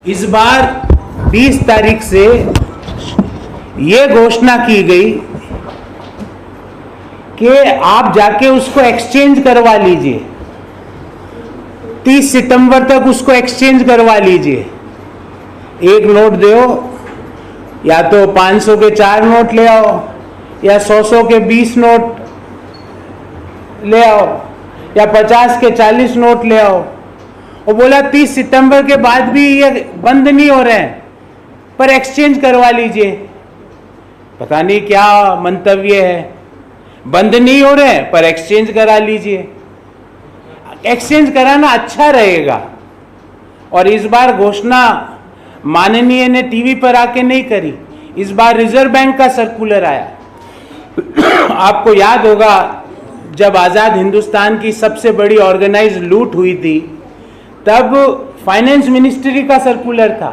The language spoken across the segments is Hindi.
इस बार 20 तारीख से ये घोषणा की गई कि आप जाके उसको एक्सचेंज करवा लीजिए, 30 सितंबर तक उसको एक्सचेंज करवा लीजिए। एक नोट दो, या तो 500 के 4 नोट ले आओ या 100 के 20 नोट ले आओ या 50 के 40 नोट ले आओ। और बोला 30 सितंबर के बाद भी ये बंद नहीं हो रहे हैं, पर एक्सचेंज करवा लीजिए। पता नहीं क्या मंतव्य है, बंद नहीं हो रहे हैं पर एक्सचेंज करा लीजिए। एक्सचेंज कराना अच्छा रहेगा। और इस बार घोषणा माननीय ने टीवी पर आके नहीं करी, इस बार रिजर्व बैंक का सर्कुलर आया। आपको याद होगा जब आजाद हिंदुस्तान की सबसे बड़ी ऑर्गेनाइज लूट हुई थी तब फाइनेंस मिनिस्ट्री का सर्कुलर था,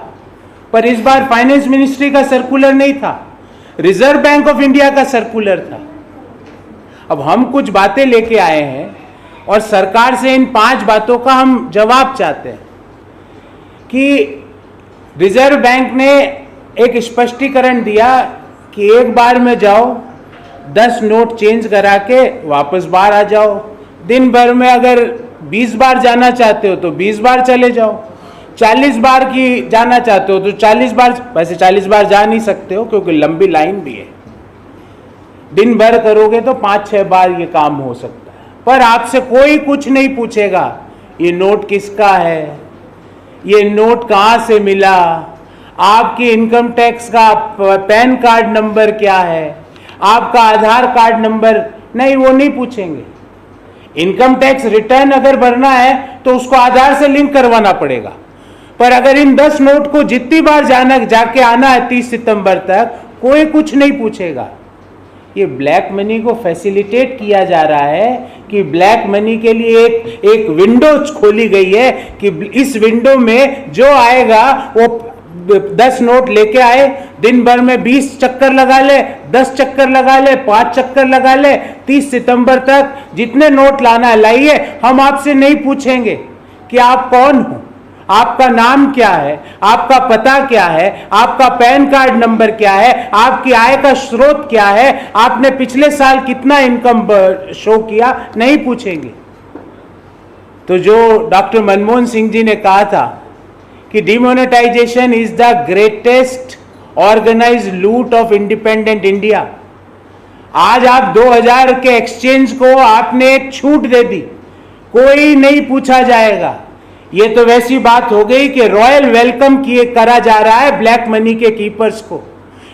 पर इस बार फाइनेंस मिनिस्ट्री का सर्कुलर नहीं था, रिजर्व बैंक ऑफ इंडिया का सर्कुलर था। अब हम कुछ बातें लेके आए हैं और सरकार से इन 5 बातों का हम जवाब चाहते हैं कि रिजर्व बैंक ने एक स्पष्टीकरण दिया कि एक बार में जाओ, 10 नोट चेंज करा के वापस बाहर आ जाओ। दिन भर में अगर 20 बार जाना चाहते हो तो 20 बार चले जाओ, 40 बार की जाना चाहते हो तो 40 बार। वैसे 40 बार जा नहीं सकते हो क्योंकि लंबी लाइन भी है, दिन भर करोगे तो 5-6 बार ये काम हो सकता है। पर आपसे कोई कुछ नहीं पूछेगा ये नोट किसका है, ये नोट कहाँ से मिला, आपकी इनकम टैक्स का पैन कार्ड नंबर क्या है, आपका आधार कार्ड नंबर नहीं, वो नहीं पूछेंगे। इनकम टैक्स रिटर्न अगर भरना है तो उसको आधार से लिंक करवाना पड़ेगा, पर अगर इन 10 नोट को जितनी बार जाके आना है 30 सितंबर तक, कोई कुछ नहीं पूछेगा। ये ब्लैक मनी को फैसिलिटेट किया जा रहा है कि ब्लैक मनी के लिए एक विंडो खोली गई है कि इस विंडो में जो आएगा वो 10 नोट लेके आए, दिन भर में 20 चक्कर लगा ले, 10 चक्कर लगा ले, 5 चक्कर लगा ले, 30 सितंबर तक जितने नोट लाना है लाइए। हम आपसे नहीं पूछेंगे कि आप कौन हो, आपका नाम क्या है, आपका पता क्या है, आपका पैन कार्ड नंबर क्या है, आपकी आय का स्रोत क्या है, आपने पिछले साल कितना इनकम शो किया, नहीं पूछेंगे। तो जो डॉक्टर मनमोहन सिंह जी ने कहा था कि demonetisation is the greatest organised loot of independent India, आज आप 2000 के एक्सचेंज को आपने एक छूट दे दी, कोई नहीं पूछा जाएगा। ये तो वैसी बात हो गई कि रॉयल वेलकम करा जा रहा है ब्लैक मनी के कीपर्स को।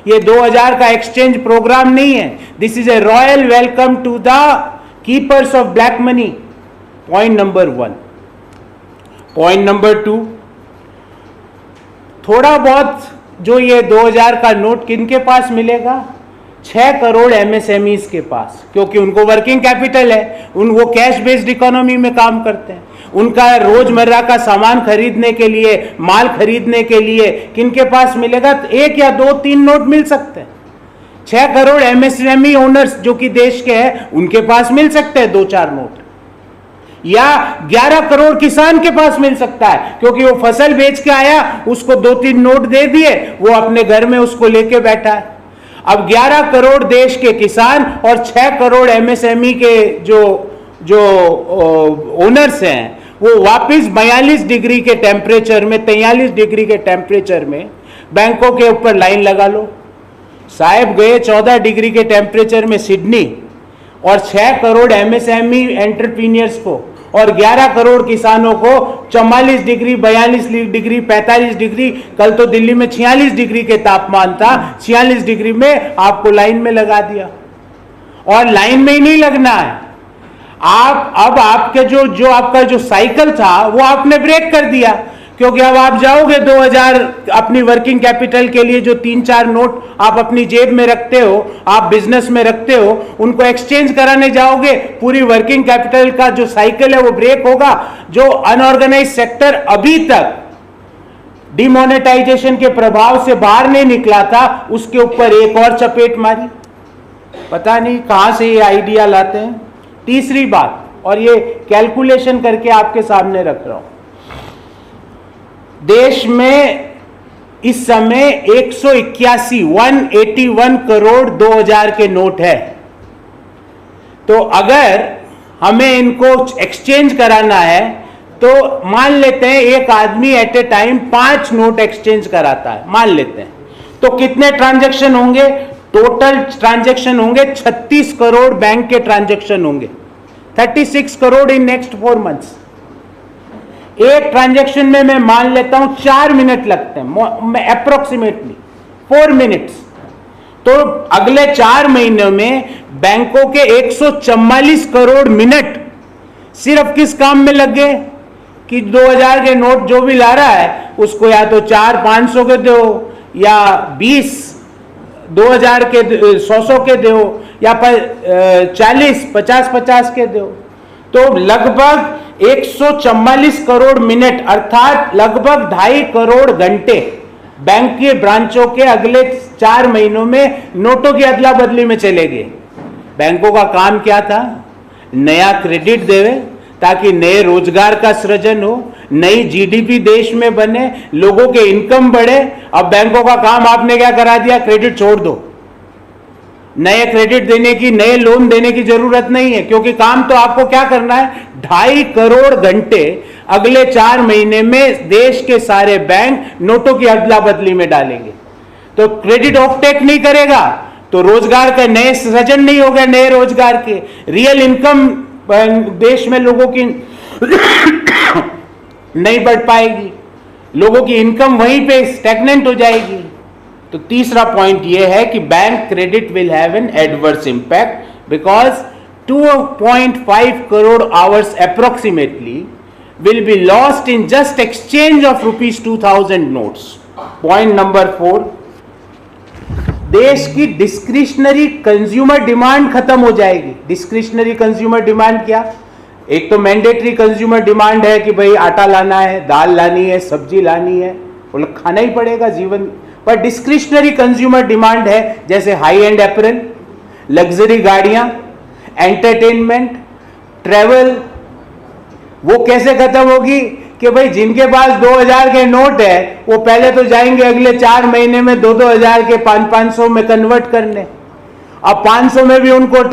ये 2000 का एक्सचेंज प्रोग्राम नहीं है, this is a royal welcome to the keepers of black money. Point number 1। Point number 2, थोड़ा बहुत जो ये 2000 का नोट किनके पास मिलेगा, 6 करोड़ एमएसएमईज के पास, क्योंकि उनको वर्किंग कैपिटल है, वो कैश बेस्ड इकोनॉमी में काम करते हैं। उनका रोजमर्रा का सामान खरीदने के लिए, माल खरीदने के लिए किनके पास मिलेगा, 1 या 2-3 नोट मिल सकते हैं। 6 करोड़ एमएसएमई ओनर्स जो कि देश के हैं उनके पास मिल सकते हैं 2-4 नोट, या 11 करोड़ किसान के पास मिल सकता है क्योंकि वो फसल बेच के आया, उसको 2-3 नोट दे दिए, वो अपने घर में उसको लेके बैठा है। अब 11 करोड़ देश के किसान और 6 करोड़ एमएसएमई के जो ओनर्स हैं वो वापस 42 डिग्री के टेम्परेचर में, 43 डिग्री के टेम्परेचर में बैंकों के ऊपर लाइन लगा लो। साहब गए 14 डिग्री के टेम्परेचर में सिडनी, और 6 करोड़ एमएसएमई एंटरप्रीनियर्स को और 11 करोड़ किसानों को 44 डिग्री, 42 डिग्री, 45 डिग्री, कल तो दिल्ली में 46 डिग्री के तापमान था, 46 डिग्री में आपको लाइन में लगा दिया। और लाइन में ही नहीं लगना है, आप अब आपके जो आपका जो साइकिल था वो आपने ब्रेक कर दिया, क्योंकि अब आप जाओगे 2000 अपनी वर्किंग कैपिटल के लिए, जो 3-4 नोट आप अपनी जेब में रखते हो, आप बिजनेस में रखते हो, उनको एक्सचेंज कराने जाओगे, पूरी वर्किंग कैपिटल का जो साइकिल है वो ब्रेक होगा। जो अनऑर्गेनाइज सेक्टर अभी तक डिमोनेटाइजेशन के प्रभाव से बाहर नहीं निकला था, उसके ऊपर एक और चपेट मारी। पता नहीं कहां से ये आइडिया लाते हैं। तीसरी बात, और ये कैलकुलेशन करके आपके सामने रख रहा हूं, देश में इस समय 181 करोड़ 2000 के नोट है। तो अगर हमें इनको एक्सचेंज कराना है तो मान लेते हैं एक आदमी at a time 5 note exchange कराता है, मान लेते हैं, तो कितने ट्रांजैक्शन होंगे? टोटल ट्रांजैक्शन होंगे 36 करोड़ बैंक के ट्रांजैक्शन होंगे, 36 करोड़ इन नेक्स्ट 4 मंथ्स। एक ट्रांजैक्शन में मैं मान लेता हूं 4 मिनट लगते हैं, अप्रोक्सीमेटली 4 मिनट्स। तो अगले 4 महीनों में बैंकों के 144 करोड़ मिनट सिर्फ किस काम में लग गए कि 2000 के नोट जो भी ला रहा है उसको या तो 400-500 के दो, या 20 के 100 के दो, या 40-50 के दो। तो लगभग 144 करोड़ मिनट अर्थात लगभग 2.5 करोड़ घंटे बैंक के ब्रांचों के अगले 4 महीनों में नोटों की अदला बदली में चले गए। बैंकों का काम क्या था? नया क्रेडिट देवे ताकि नए रोजगार का सृजन हो, नई जीडीपी देश में बने, लोगों के इनकम बढ़े। अब बैंकों का काम आपने क्या करा दिया? क्रेडिट छोड़ दो, नए क्रेडिट देने की, नए लोन देने की जरूरत नहीं है, क्योंकि काम तो आपको क्या करना है? 2.5 करोड़ घंटे अगले 4 महीने में देश के सारे बैंक नोटों की अदला बदली में डालेंगे। तो क्रेडिट ऑफटेक नहीं करेगा तो रोजगार का नए सृजन नहीं होगा, नए रोजगार के, रियल इनकम देश में लोगों की नहीं बढ़ पाएगी, लोगों की इनकम वहीं पे स्टैग्नेंट हो जाएगी। तो तीसरा पॉइंट यह है कि bank credit will have an adverse impact because 2.5 crore hours approximately will be lost in just exchange of rupees 2000 notes. Point number 4, देश की डिस्क्रिशनरी कंज्यूमर डिमांड खत्म हो जाएगी। डिस्क्रिशनरी कंज्यूमर डिमांड क्या? एक तो मैंडेटरी कंज्यूमर डिमांड है कि भाई आटा लाना है, दाल लानी है, सब्जी लानी है, वो खाना ही पड़ेगा जीवन। पर डिस्क्रिशनरी कंज्यूमर डिमांड है जैसे हाई एंड एपरल, लग्जरी गाड़ियां, एंटरटेनमेंट, ट्रेवल, वो कैसे खत्म होगी कि भाई जिनके पास 2000 के नोट है वो पहले तो जाएंगे अगले 4 महीने में 2-2000 के 500 में कन्वर्ट करने। अब 500 में भी उनको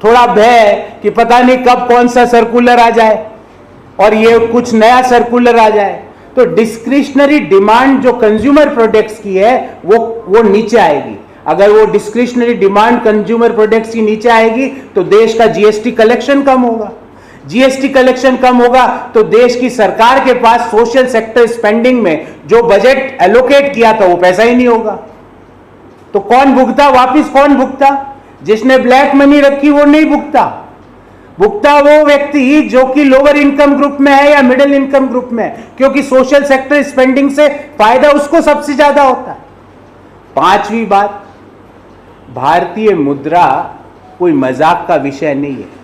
थोड़ा भय है कि पता नहीं कब कौन सा सर्कुलर आ जाए और ये कुछ नया सर्कुलर आ जाए। तो डिस्क्रिशनरी डिमांड जो कंज्यूमर प्रोडक्ट्स की है वो नीचे आएगी। अगर वो डिस्क्रिशनरी डिमांड कंज्यूमर प्रोडक्ट्स की नीचे आएगी तो देश का जीएसटी कलेक्शन कम होगा। जीएसटी कलेक्शन कम होगा तो देश की सरकार के पास सोशल सेक्टर स्पेंडिंग में जो बजट एलोकेट किया था वो पैसा ही नहीं होगा। तो कौन भुगता? वापिस कौन भुगता? जिसने ब्लैक मनी रखी वो नहीं भुगता। भुगता वो व्यक्ति जो कि लोअर इनकम ग्रुप में है या मिडिल इनकम ग्रुप में है, क्योंकि सोशल सेक्टर स्पेंडिंग से फायदा उसको सबसे ज्यादा होता है। 5वीं बात, भारतीय मुद्रा कोई मजाक का विषय नहीं है।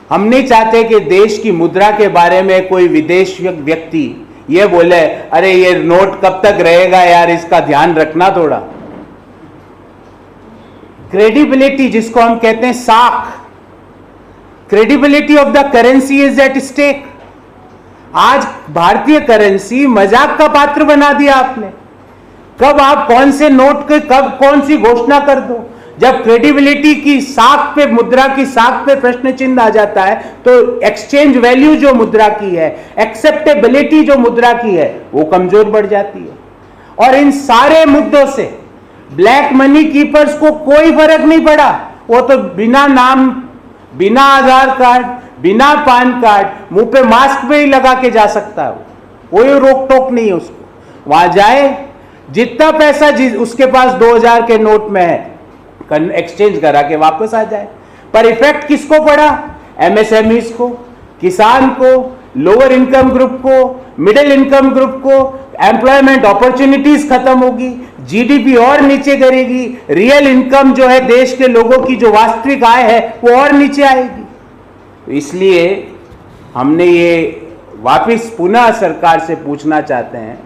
हम नहीं चाहते कि देश की मुद्रा के बारे में कोई विदेश व्यक्ति ये बोले अरे ये नोट कब तक रहेगा यार, इसका ध्यान रखना थोड़ा। क्रेडिबिलिटी जिसको हम कहते हैं साख, credibility of the currency is at stake. आज भारतीय करेंसी मजाक का पात्र बना दिया आपने। कब आप कौन से नोट के कब कौन सी घोषणा कर दो, जब क्रेडिबिलिटी की साख पे, मुद्रा की साख पे प्रश्न चिन्ह आ जाता है तो एक्सचेंज वैल्यू जो मुद्रा की है, एक्सेप्टेबिलिटी जो मुद्रा की है वो कमजोर बढ़ जाती है। और इन सारे मुद्दों से ब्लैक मनी कीपर्स को कोई फर्क नहीं पड़ा। वो तो बिना नाम, बिना आधार कार्ड, बिना पान कार्ड, मुंह पे मास्क पे ही लगा के जा सकता है, कोई रोक टोक नहीं है उसको। वहां जाए, जितना पैसा उसके पास 2000 के नोट में है एक्सचेंज करा के वापस आ जाए। पर इफेक्ट किसको पड़ा? एमएसएमईज को, किसान को, लोअर इनकम ग्रुप को, मिडिल इनकम ग्रुप को। एम्प्लॉयमेंट अपॉर्चुनिटीज खत्म होगी, जीडीपी और नीचे करेगी, रियल इनकम जो है देश के लोगों की जो वास्तविक आय है वो और नीचे आएगी। तो इसलिए हमने ये वापिस पुनः सरकार से पूछना चाहते हैं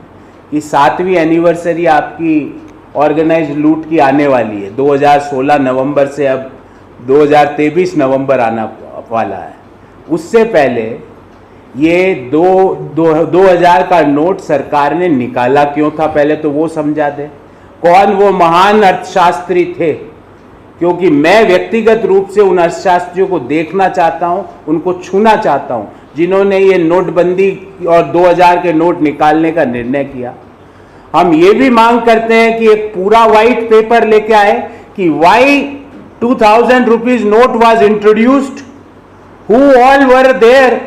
कि 7वीं एनिवर्सरी आपकी ऑर्गेनाइज लूट की आने वाली है। 2016 नवंबर से अब 2023 नवंबर आना वाला है। उससे पहले ये 2000 का नोट सरकार ने निकाला क्यों था, पहले तो वो समझा दे। कौन वो महान अर्थशास्त्री थे? क्योंकि मैं व्यक्तिगत रूप से उन अर्थशास्त्रियों को देखना चाहता हूं, उनको छूना चाहता हूं, जिन्होंने ये नोटबंदी और 2000 के नोट निकालने का निर्णय किया। हम ये भी मांग करते हैं कि एक पूरा व्हाइट पेपर लेके आए कि why 2000 rupees note was introduced, who all were there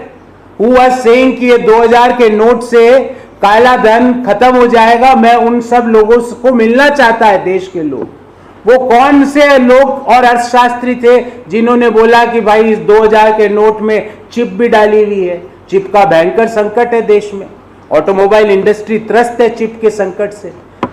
who was saying कि ये 2000 के नोट से काला धन खत्म हो जाएगा। मैं उन सब लोगों को मिलना चाहता है, देश के लोग। वो कौन से लोग और अर्थशास्त्री थे जिन्होंने बोला कि भाई इस 2000 के नोट में चिप भी डाली हुई है। चिप का भयंकर संकट है देश में, ऑटोमोबाइल इंडस्ट्री त्रस्त है चिप के संकट से।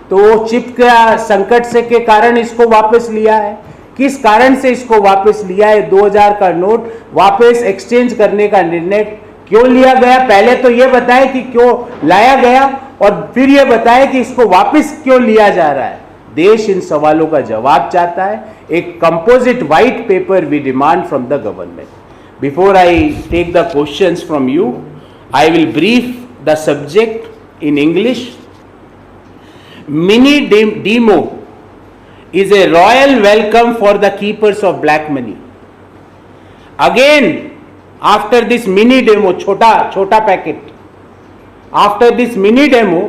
तो वो चिप के संकट से के कारण इसको वापस लिया है। किस कारण से इसको वापस लिया है? 2000 का नोट वापस एक्सचेंज करने का निर्णय क्यों लिया गया? पहले तो ये बताएं कि क्यों लाया गया, और फिर ये बताएं कि इसको वापस क्यों लिया जा रहा है। देश इन सवालों का जवाब चाहता है। एक composite white paper we demand from the government. Before I take the questions from you, I will brief the subject in English. Mini demo is a royal welcome for the keepers of black money. Again, after this mini demo, छोटा packet, after this mini demo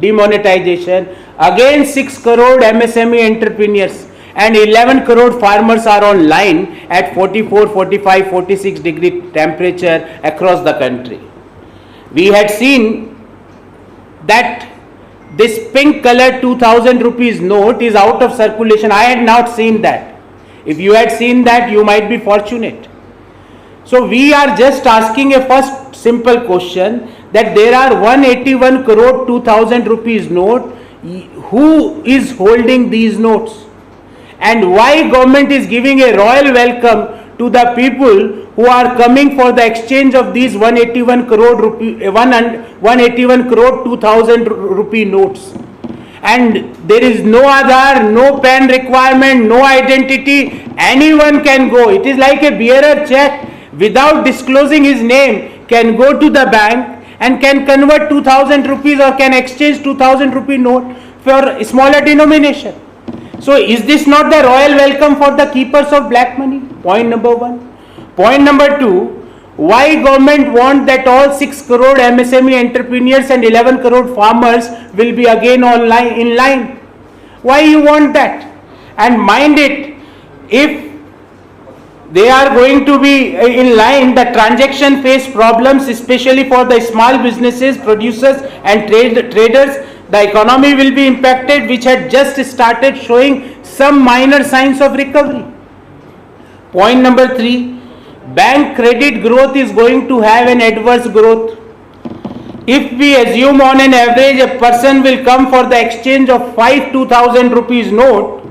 demonetization, again 6 crore MSME entrepreneurs and 11 crore farmers are on line at 44, 45, 46 degree temperature across the country. We had seen that this pink colored 2000 rupees note is out of circulation. I had not seen that. If you had seen that, you might be fortunate. So we are just asking a first simple question, that there are 181 crore 2000 rupees note. Who is holding these notes? And why government is giving a royal welcome to the people who are coming for the exchange of these 181 crore rupee 181 crore 2000 rupee notes, and there is no Aadhaar, no PAN requirement, no identity. Anyone can go. It is like a bearer check without disclosing his name can go to the bank and can convert 2000 rupees or can exchange 2000 rupee note for smaller denomination. So is this not the royal welcome for the keepers of black money? Point number one. Point number two, why government want that all 6 crore MSME entrepreneurs and 11 crore farmers will be again in line? Why you want that? And mind it, if they are going to be in line, the transaction face problems, especially for the small businesses, producers and traders. The economy will be impacted, which had just started showing some minor signs of recovery. Point number three, bank credit growth is going to have an adverse growth. If we assume on an average a person will come for the exchange of 5 2000 rupees note,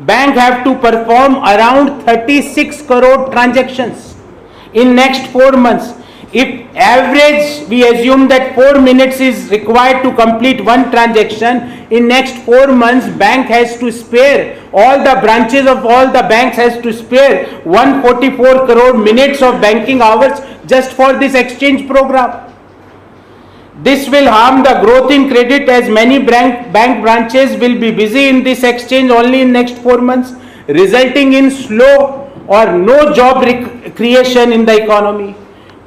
bank have to perform around 36 crore transactions in next 4 months. If average we assume that 4 minutes is required to complete one transaction, in next 4 months bank has to spare, all the branches of all the banks has to spare 144 crore minutes of banking hours just for this exchange program. This will harm the growth in credit, as many bank branches will be busy in this exchange only in next 4 months, resulting in slow or no job creation in the economy.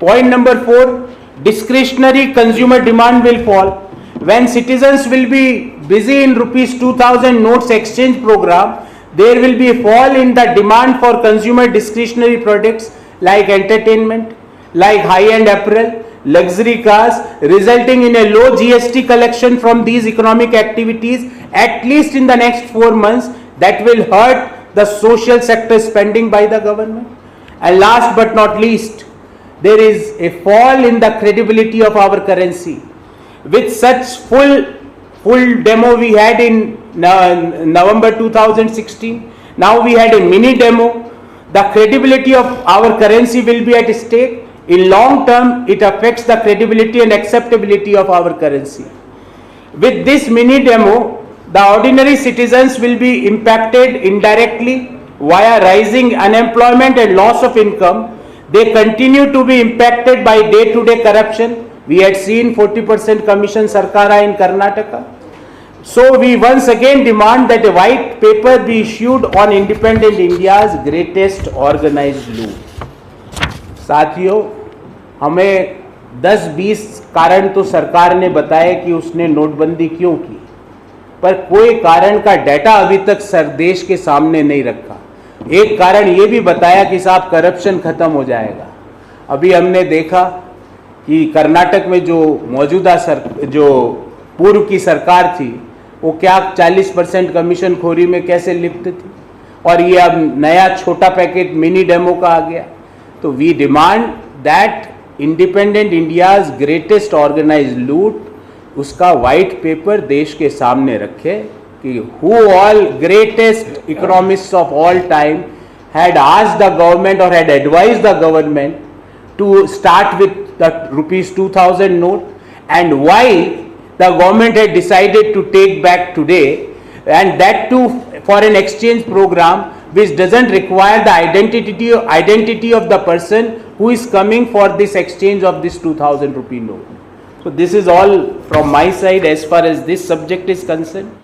Point number four, discretionary consumer demand will fall. When citizens will be busy in rupees 2000 notes exchange program, there will be a fall in the demand for consumer discretionary products like entertainment, like high-end apparel, luxury cars, resulting in a low GST collection from these economic activities at least in the next 4 months. That will hurt the social sector spending by the government. And last but not least, there is a fall in the credibility of our currency. With such full demo we had in November 2016, now we had a mini demo. The credibility of our currency will be at stake. In long term, it affects the credibility and acceptability of our currency. With this mini demo, the ordinary citizens will be impacted indirectly via rising unemployment and loss of income. They continue to be impacted by day-to-day corruption. We had seen 40% commission Sarkara in Karnataka. So we once again demand that a white paper be issued on independent India's greatest organized loot. साथियों, हमें 10-20 कारण तो सरकार ने बताए कि उसने नोटबंदी क्यों की, पर कोई कारण का डाटा अभी तक देश के सामने नहीं रखा। एक कारण ये भी बताया कि साहब करप्शन खत्म हो जाएगा। अभी हमने देखा कि कर्नाटक में जो मौजूदा जो पूर्व की सरकार थी वो क्या 40% कमीशन खोरी में कैसे लिप्त थी, और ये अब नया छोटा पैकेट मिनी डेमो का आ गया। तो we demand that independent India's greatest organised loot, उसका व्हाइट पेपर देश के सामने रखे कि who all greatest economists of all time had asked the government or had advised the government to start with the rupees 2000 note, and why the government had decided to take back today, and that too for an exchange program which doesn't require the identity of the person who is coming for this exchange of this 2000 rupee note. So this is all from my side as far as this subject is concerned.